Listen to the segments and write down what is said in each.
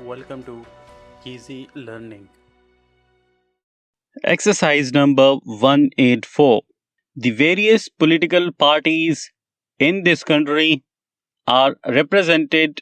Welcome to Easy Learning. Exercise number 184. The various political parties in this country are represented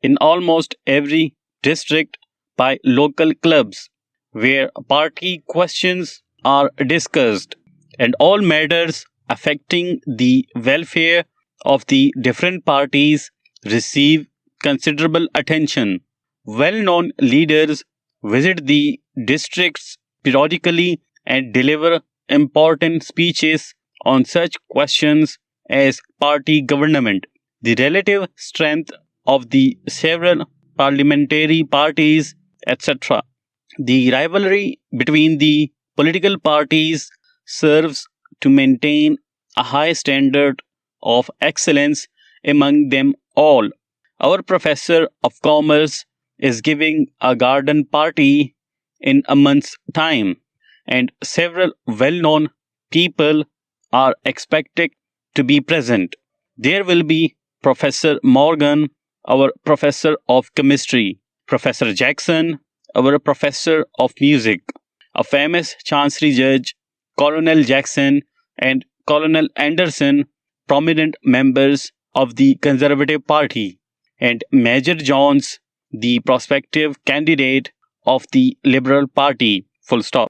in almost every district by local clubs where party questions are discussed and all matters affecting the welfare of the different parties receive considerable attention. Well known leaders visit the districts periodically and deliver important speeches on such questions as party government, the relative strength of the several parliamentary parties, etc. The rivalry between the political parties serves to maintain a high standard of excellence among them all. Our professor of commerce is giving a garden party in a month's time, and several well known people are expected to be present. There will be Professor Morgan, our professor of chemistry, Professor Jackson, our professor of music, a famous chancery judge, Colonel Jackson, and Colonel Anderson, prominent members of the Conservative Party, and Major Jones, the prospective candidate of the Liberal Party. Full stop.